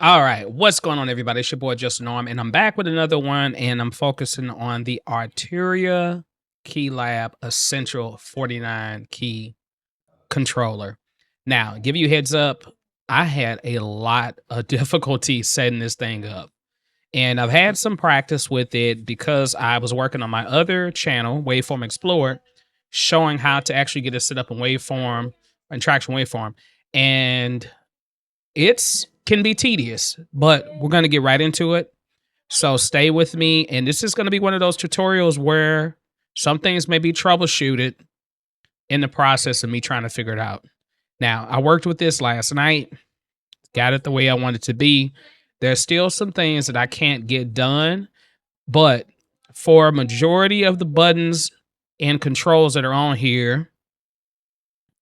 All right, what's going on, everybody? It's your boy Just Norm, and I'm back with another one, and I'm focusing on the Arturia KeyLab Essential 49 key controller. Now, give you a heads up, I had a lot of difficulty setting this thing up, and I've had some practice with it because I was working on my other channel, Waveform Explorer, showing how to actually get it set up in waveform and traction waveform, and it's can be tedious, but we're going to get right into it. So stay with me. And this is going to be one of those tutorials where some things may be troubleshooted in the process of me trying to figure it out. Now, I worked with this last night, got it the way I want it to be. There's still some things that I can't get done, but for a majority of the buttons and controls that are on here,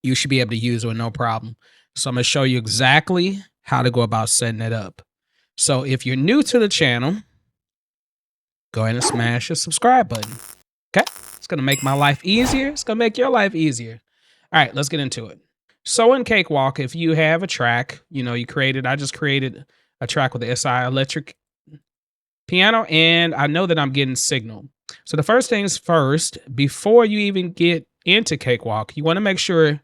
you should be able to use it with no problem. So I'm going to show you exactly how to go about setting it up. So if you're new to the channel, go ahead and smash the subscribe button. Okay? It's going to make my life easier. It's going to make your life easier. All right, let's get into it. So in Cakewalk, if you have a track, I just created a track with the SI electric piano, and I know that I'm getting signal. So the first things first, before you even get into Cakewalk, you want to make sure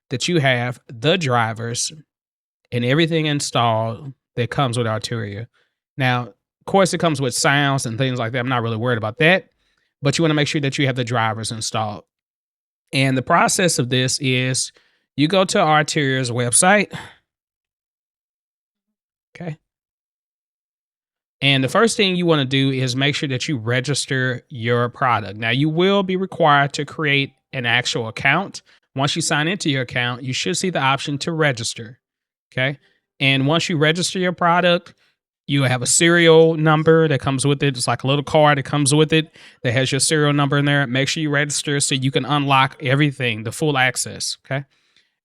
that you have the drivers and everything installed that comes with Arturia. Now, of course, it comes with sounds and things like that. I'm not really worried about that, but you want to make sure that you have the drivers installed. And the process of this is you go to Arturia's website. Okay. And the first thing you want to do is make sure that you register your product. Now, you will be required to create an actual account. Once you sign into your account, you should see the option to register. Okay. And once you register your product, you have a serial number that comes with it. It's like a little card that comes with it that has your serial number in there. Make sure you register so you can unlock everything, the full access. Okay.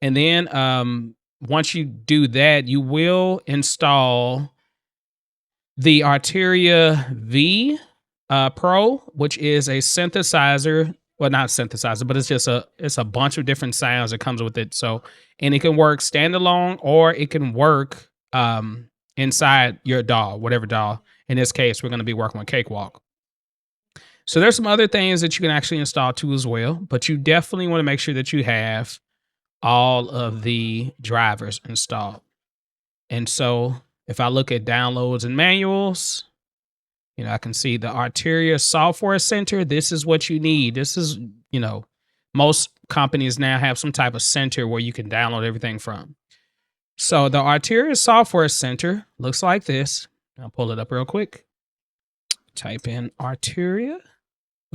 And then once you do that, you will install the Arturia V Pro, which is a synthesizer. Well, not synthesizer, but it's a bunch of different sounds that comes with it. So, and it can work standalone or it can work inside your DAW, whatever DAW. In this case, we're going to be working with Cakewalk. So there's some other things that you can actually install too as well, but you definitely want to make sure that you have all of the drivers installed. And so if I look at downloads and manuals, I can see the Arturia Software Center. This is what you need. This is, most companies now have some type of center where you can download everything from. So the Arturia Software Center looks like this. I'll pull it up real quick. Type in Arturia.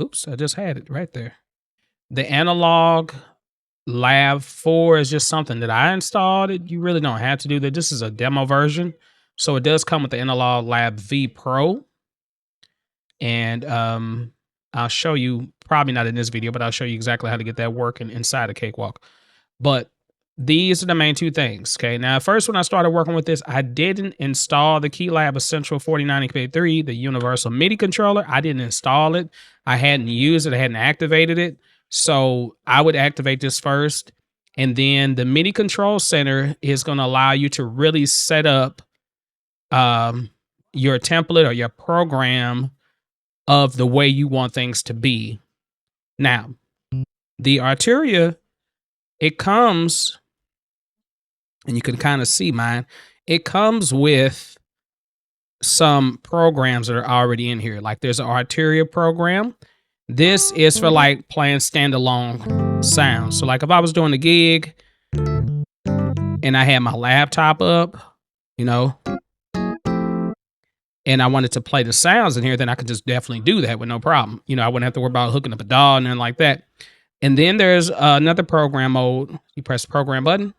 Oops, I just had it right there. The Analog Lab 4 is just something that I installed. You really don't have to do that. This is a demo version. So it does come with the Analog Lab V Pro. And I'll show you, probably not in this video, but I'll show you exactly how to get that working inside of Cakewalk. But these are the main two things. Okay. Now, first, when I started working with this, I didn't install the KeyLab Essential 49 K3, the universal MIDI controller. I didn't install it. I hadn't used it. I hadn't activated it. So I would activate this first. And then the MIDI Control Center is going to allow you to really set up your template or your program of the way you want things to be. Now, the Arturia, it comes, and you can kind of see mine, it comes with some programs that are already in here. Like there's an Arturia program. This is for like playing standalone sounds. So like if I was doing a gig and I had my laptop up, and I wanted to play the sounds in here, then I could just definitely do that with no problem. I wouldn't have to worry about hooking up a DAW and nothing like that. And then there's another program mode. You press the program button,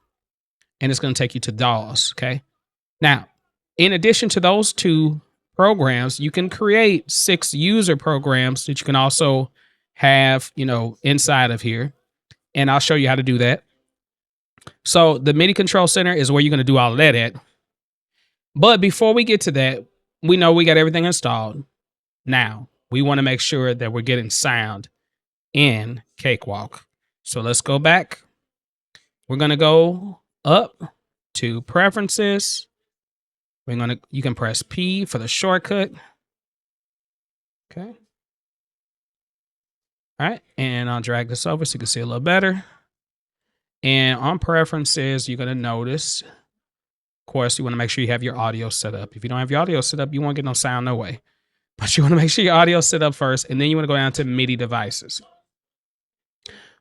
and it's going to take you to DAWs, okay? Now, in addition to those two programs, you can create 6 user programs that you can also have, inside of here. And I'll show you how to do that. So the MIDI Control Center is where you're going to do all of that at. But before we get to that, we know we got everything installed. Now, we want to make sure that we're getting sound in Cakewalk. So let's go back. We're going to go up to Preferences, You can press P for the shortcut. Okay. All right. And I'll drag this over so you can see a little better. And on preferences, you're going to notice, of course, you want to make sure you have your audio set up. If you don't have your audio set up, you won't get no sound, no way. But you want to make sure your audio is set up first, and then you want to go down to MIDI devices.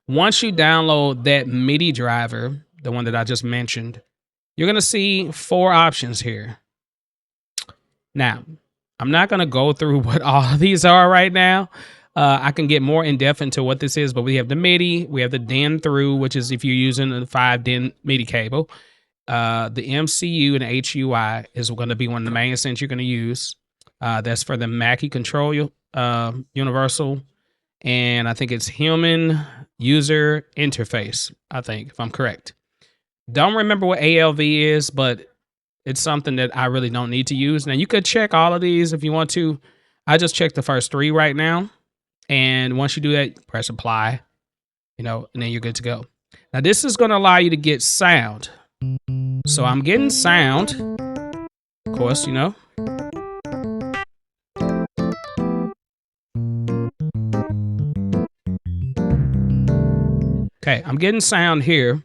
Once you download that MIDI driver, the one that I just mentioned, you're going to see 4 options here. Now, I'm not going to go through what all of these are right now. I can get more in depth into what this is, but we have the MIDI, we have the DIN through, which is if you're using the 5 DIN MIDI cable. The MCU and HUI is going to be one of the main things you're going to use. That's for the MIDI Control Universal, and I think it's Human User Interface, I think, if I'm correct. Don't remember what ALV is, but it's something that I really don't need to use. Now, you could check all of these if you want to. I just checked the first 3 right now. And once you do that, press apply, and then you're good to go. Now, this is going to allow you to get sound. So I'm getting sound, of course, Okay, I'm getting sound here,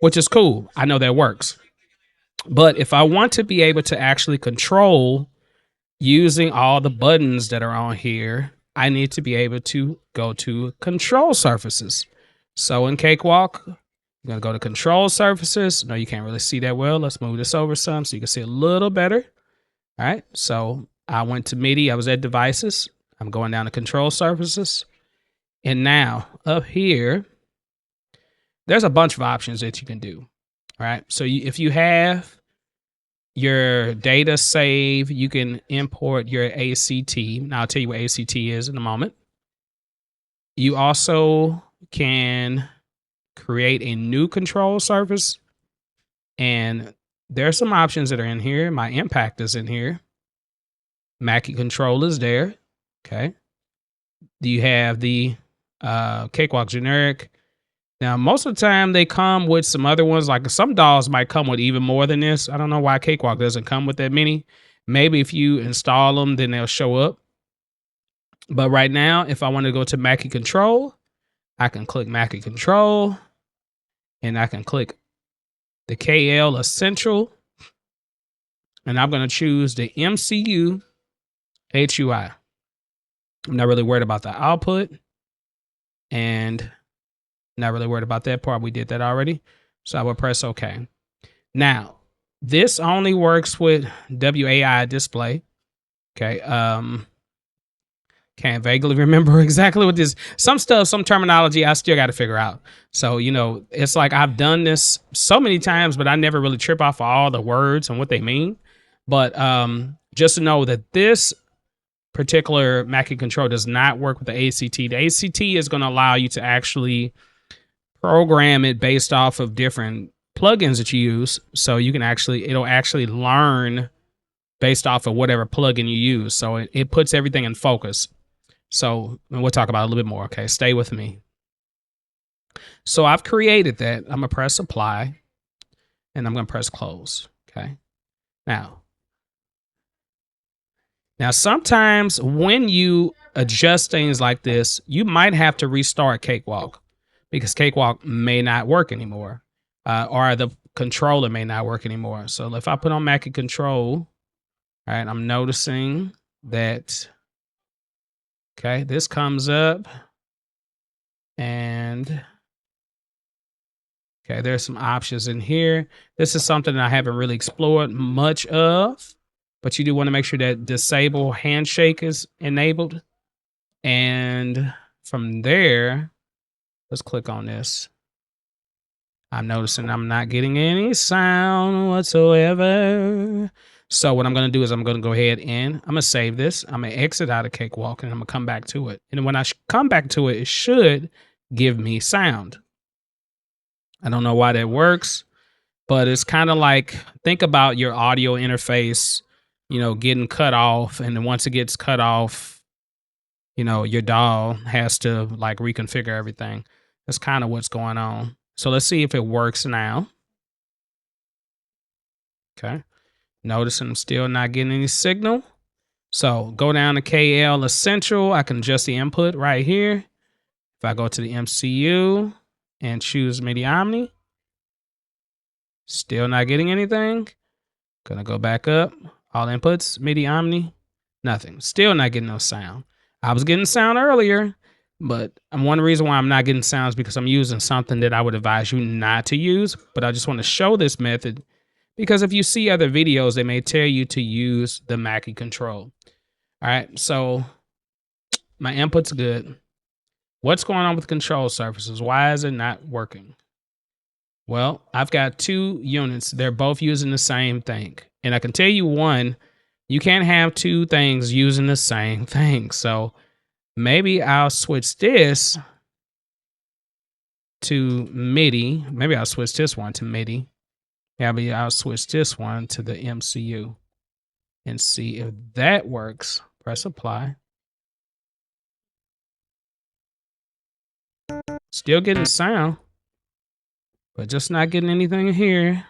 which is cool. I know that works. But if I want to be able to actually control using all the buttons that are on here, I need to be able to go to control surfaces. So in Cakewalk, I'm going to go to control surfaces. No, you can't really see that well. Let's move this over some so you can see a little better. All right. So I went to MIDI. I was at devices. I'm going down to control surfaces. And now up here, there's a bunch of options that you can do. All right. So if you have your data save, you can import your ACT. Now I'll tell you what ACT is in a moment. You also can create a new control surface, and there are some options that are in here. My impact is in here. MIDI Controllers there. Okay. Do you have the Cakewalk generic? Now, most of the time they come with some other ones. Like some DAWs might come with even more than this. I don't know why Cakewalk doesn't come with that many. Maybe if you install them, then they'll show up. But right now, if I want to go to MIDI Control, I can click MIDI Control, and I can click the KL Essential, and I'm going to choose the MCU HUI. I'm not really worried about the output, and not really worried about that part. We did that already. So I will press OK. Now, this only works with WAI display. Okay. Can't vaguely remember exactly what this, some terminology I still got to figure out. So, it's like I've done this so many times, but I never really trip off all the words and what they mean. But just to know that this particular MIDI control does not work with the ACT. The ACT is going to allow you to actually program it based off of different plugins that you use. So you can it'll actually learn based off of whatever plugin you use. So it puts everything in focus. So we'll talk about it a little bit more. Okay, stay with me. So I've created that. I'm gonna press apply, and I'm gonna press close. Okay. Now sometimes when you adjust things like this, you might have to restart Cakewalk, because Cakewalk may not work anymore, or the controller may not work anymore. So if I put on MIDI Control, all right, I'm noticing that, okay, this comes up, and okay, there's some options in here. This is something that I haven't really explored much of, but you do want to make sure that disable handshake is enabled. And from there, let's click on this. I'm noticing I'm not getting any sound whatsoever. So what I'm going to do is I'm going to go ahead and I'm going to save this. I'm going to exit out of Cakewalk, and I'm going to come back to it. And when I come back to it, it should give me sound. I don't know why that works, but it's kind of like, think about your audio interface, getting cut off. And then once it gets cut off, your DAW has to like reconfigure everything. That's kind of what's going on. So let's see if it works now. Okay. Notice I'm still not getting any signal. So go down to KL Essential. I can adjust the input right here. If I go to the MCU and choose MIDI Omni, still not getting anything. Gonna go back up. All inputs, MIDI Omni, nothing. Still not getting no sound. I was getting sound earlier, but one reason why I'm not getting sound is because I'm using something that I would advise you not to use. But I just want to show this method because if you see other videos, they may tell you to use the MIDI control. All right, so my input's good. What's going on with control surfaces? Why is it not working? Well, I've got two units. They're both using the same thing. And I can tell you one, you can't have two things using the same thing. So maybe I'll switch this to MIDI. Maybe I'll switch this one to MIDI. Maybe I'll switch this one to the MCU and see if that works. Press apply. Still getting sound, but just not getting anything here.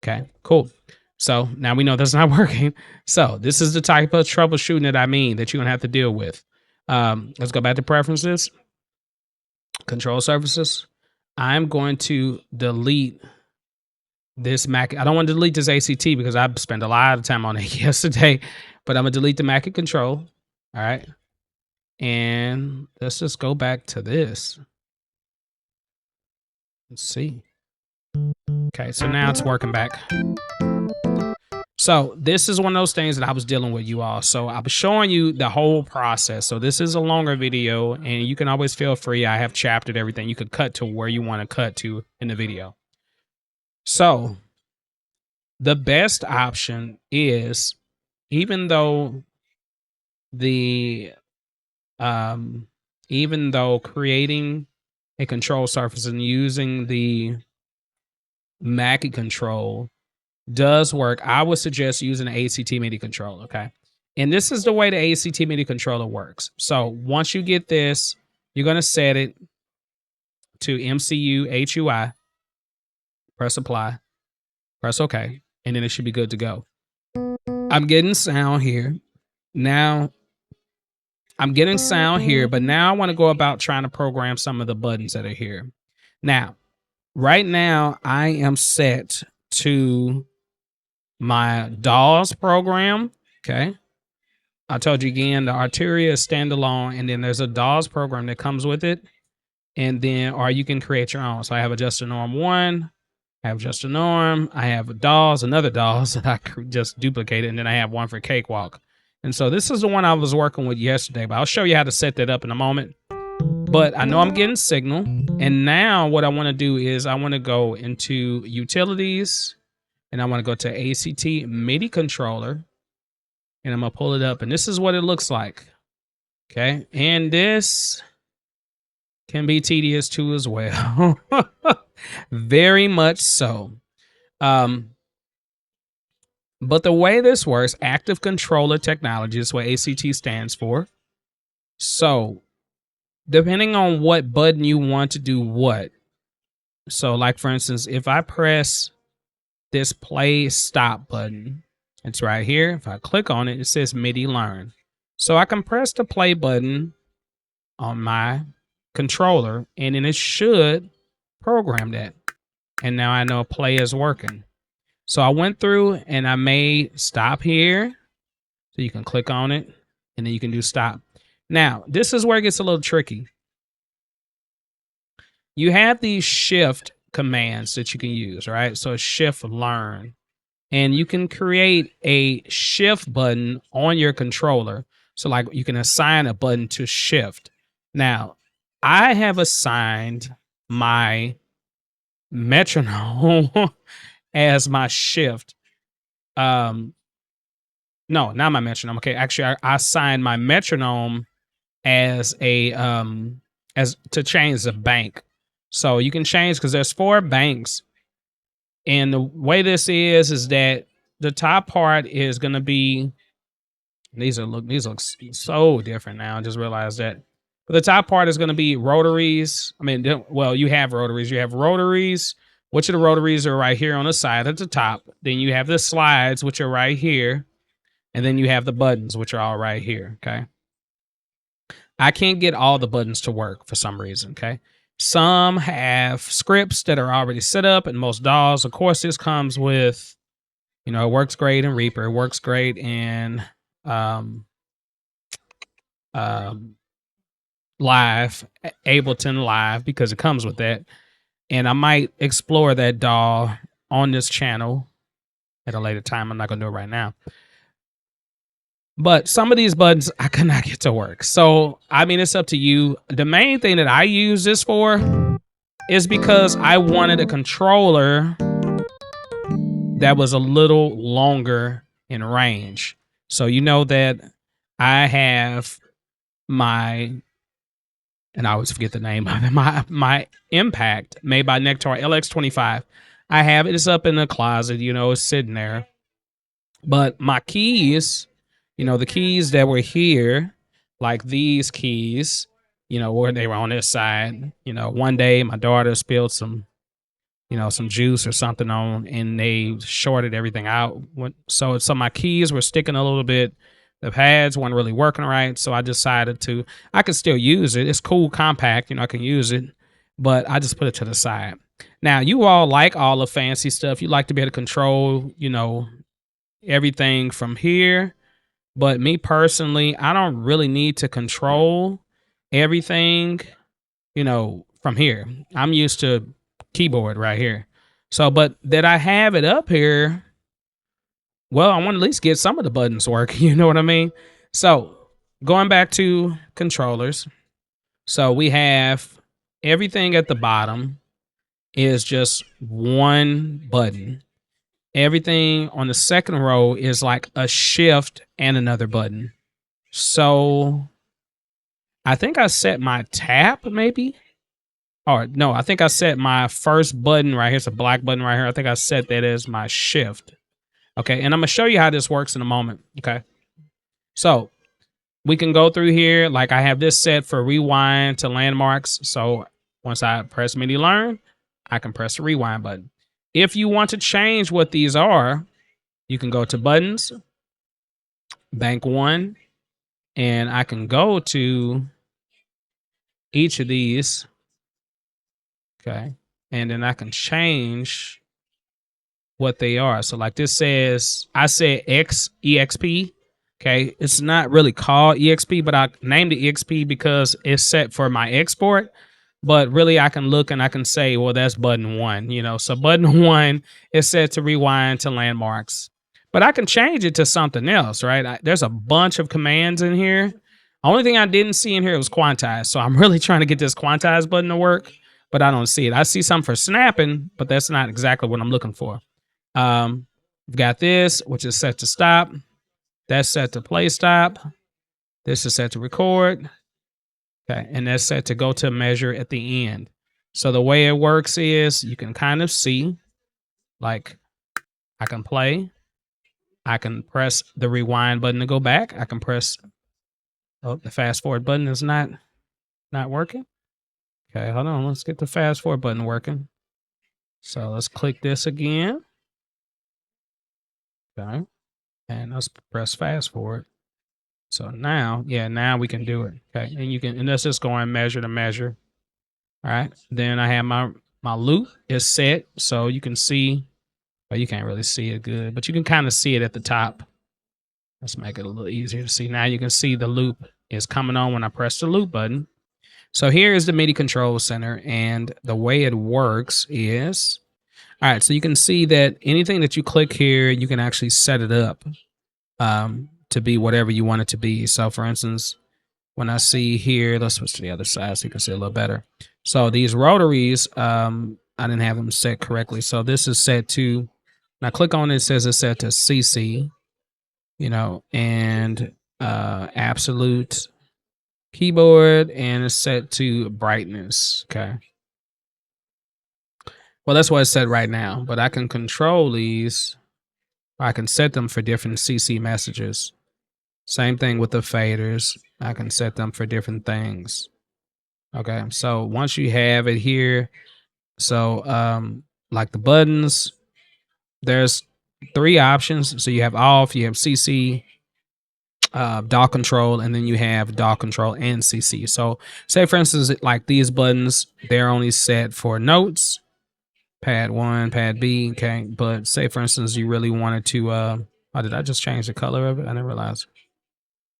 Okay, cool. So now we know that's not working. So this is the type of troubleshooting that I mean that you're gonna have to deal with. Let's go back to preferences, control surfaces. I'm going to delete this Mac. I don't want to delete this ACT because I spent a lot of time on it yesterday, but I'm gonna delete the Mac control. All right. And let's just go back to this. Let's see. Okay, so now it's working back. So this is one of those things that I was dealing with, you all. So I was showing you the whole process. So this is a longer video and you can always feel free. I have chaptered everything. You could cut to where you want to cut to in the video. So the best option is, even though creating a control surface and using the MIDI control does work, I would suggest using an ACT MIDI controller, okay? And this is the way the ACT MIDI controller works. So once you get this, you're going to set it to MCU HUI, press apply, press OK, and then it should be good to go. I'm getting sound here. Now, I'm getting sound here, but now I want to go about trying to program some of the buttons that are here. Now, right now, I am set to my DAWs program, okay? I told you again, the Arturia is standalone, and then there's a DAWs program that comes with it, and then, or you can create your own. So I have a Just a Norm 1, I have Just a Norm, I have a DAWs, another DAWs that I just duplicated, and then I have one for Cakewalk. And so this is the one I was working with yesterday, but I'll show you how to set that up in a moment. But I know I'm getting signal. And now what I want to do is I want to go into utilities and I want to go to ACT MIDI controller and I'm going to pull it up. And this is what it looks like. Okay. And this can be tedious too as well. Very much so. But the way this works, active controller technology is what ACT stands for. So depending on what button you want to do what. So like for instance, if I press this play stop button, it's right here. If I click on it, it says MIDI learn. So I can press the play button on my controller and then it should program that. And now I know play is working. So I went through and I made stop here. So you can click on it and then you can do stop. Now, this is where it gets a little tricky. You have these shift commands that you can use, right? So shift learn. And you can create a shift button on your controller. So like you can assign a button to shift. Now, I have assigned my metronome as my shift. No, not my metronome. Okay, actually, I assigned my metronome as a as to change the bank. So you can change because there's 4 banks, and the way this is that the top part is going to be these look so different now. I just realized that. But the top part is going to be rotaries. I mean, well, you have rotaries. You have rotaries, which of the rotaries are right here on the side at the top. Then you have the slides, which are right here. And then you have the buttons, which are all right here. Okay. I can't get all the buttons to work for some reason. Okay. Some have scripts that are already set up, and most DAWs, of course, this comes with, you know, it works great in Reaper. It works great in Live, Ableton Live, because it comes with that. And I might explore that DAW on this channel at a later time. I'm not going to do it right now. But some of these buttons I could not get to work. So, I mean, it's up to you. The main thing that I use this for is because I wanted a controller that was a little longer in range. So you know that I have my, and I always forget the name of it, my Impact made by Nectar LX25. I have it. It's up in the closet, you know, it's sitting there. But my keys, you know, the keys that were here, like these keys, you know, where they were on this side, you know, one day my daughter spilled some, you know, some juice or something on, and they shorted everything out. So my keys were sticking a little bit. The pads weren't really working right. So I decided I could still use it. It's cool, compact, you know, I can use it, but I just put it to the side. Now, you all like all the fancy stuff. You like to be able to control, you know, everything from here. But me personally, I don't really need to control everything, you know, from here. I'm used to keyboard right here. So, but that I have it up here, well, I want to at least get some of the buttons working. You know what I mean? So going back to controllers. So we have everything at the bottom is just one button. Everything on the second row is like a shift and another button. So I think I set my tap maybe. Or no, I think I set my first button right here. It's a black button right here. I think I set that as my shift. Okay, and I'm gonna show you how this works in a moment. Okay, so we can go through here. Like I have this set for rewind to landmarks. So once I press MIDI learn, I can press the rewind button. If you want to change what these are, you can go to buttons, bank one, and I can go to each of these. Okay, and then I can change what they are. So like this says, I said EXP. Okay, it's not really called EXP, but I named it EXP because it's set for my export. But really, I can look and I can say, well, that's button one, you know. So button one is set to rewind to landmarks. But I can change it to something else, right? There's a bunch of commands in here. Only thing I didn't see in here was quantize. So I'm really trying to get this quantize button to work, but I don't see it. I see something for snapping, but that's not exactly what I'm looking for. We've got this, which is set to stop. That's set to play stop. This is set to record. Okay, and that's set to go to measure at the end. So the way it works is you can kind of see, like I can play. I can press the rewind button to go back. I can press, oh, the fast forward button is not working. Okay, hold on. Let's get the fast forward button working. So let's click this again. Okay, and let's press fast forward. So now, yeah, now we can do it. Okay, and you can, and let's just go and measure to measure. All right, then I have my loop is set, so you can see, well, you can't really see it good, but you can kind of see it at the top. Let's make it a little easier to see. Now you can see the loop is coming on when I press the loop button. So here is the MIDI Control Center, and the way it works is, all right, so you can see that anything that you click here, you can actually set it up to be whatever you want it to be. So for instance, when I see here, let's switch to the other side so you can see a little better. So these rotaries, I didn't have them set correctly. So this is set to, when I click on it, it says it's set to CC, you know, and absolute keyboard, and it's set to brightness. Okay. Well, that's what it's set right now, but I can control these. I can set them for different CC messages. Same thing with the faders. I can set them for different things. Okay, so once you have it here, so like the buttons, there's 3 options. So you have off, you have CC, DAW control, and then you have DAW control and CC. So say for instance, like these buttons, they're only set for notes, pad 1, pad B, okay. But say for instance, you really wanted to, oh, did I just change the color of it? I didn't realize.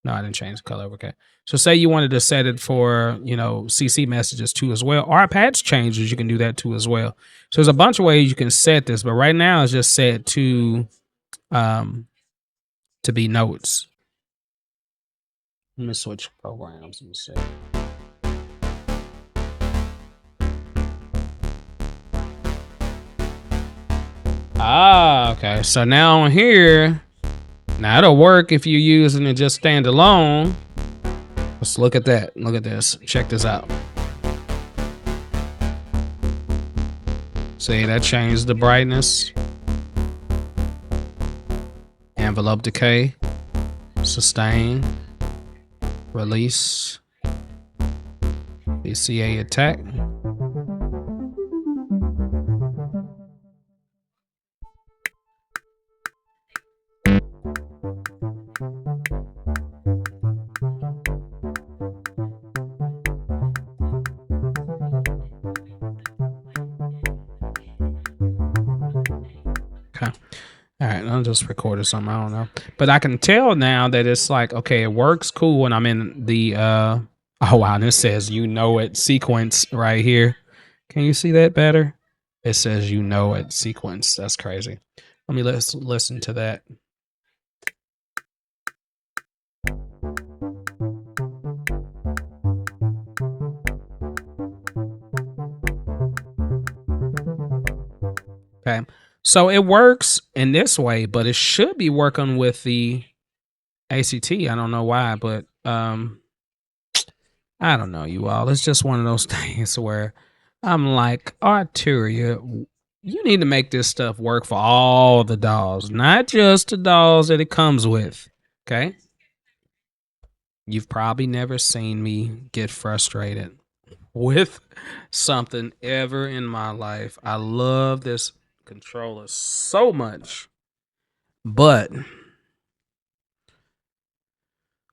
No, I didn't change the color. Okay. So say you wanted to set it for, you know, CC messages too as well, or patch changes, you can do that too as well. So there's a bunch of ways you can set this, but right now it's just set to be notes. Let me switch programs. Let me see. Ah, okay. So now on here, now it'll work if you're using it just standalone. Let's look at that. Look at this. Check this out. See, that changed the brightness. Envelope decay. Sustain. Release. VCA attack. Okay. All right, I'll just record something. I don't know, but I can tell now that it's like, okay, it works cool when I'm in the oh wow, and it says you know it sequence right here. Can you see that better? It says you know it sequence. That's crazy. Let me listen to that. Okay. So it works in this way, but it should be working with the ACT. I don't know why, but I don't know, you all. It's just one of those things where I'm like, Arturia, you need to make this stuff work for all the DAWs, not just the DAWs that it comes with. Okay. You've probably never seen me get frustrated with something ever in my life. I love this controller so much, but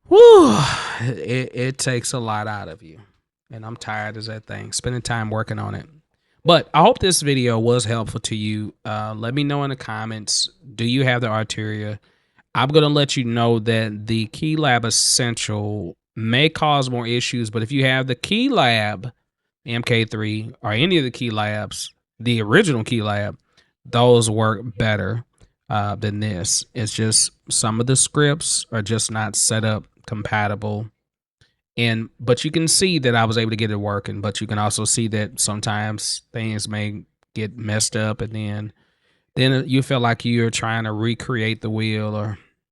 whew, it takes a lot out of you, and I'm tired as that thing, spending time working on it. But I hope this video was helpful to you. Let me know in the comments, do you have the Arturia? I'm going to let you know that the KeyLab Essential may cause more issues, but if you have the KeyLab MK3 or any of the KeyLabs, the original KeyLab, those work better than this. It's just some of the scripts are just not set up compatible. But you can see that I was able to get it working, but you can also see that sometimes things may get messed up, and then you feel like you're trying to recreate the wheel, or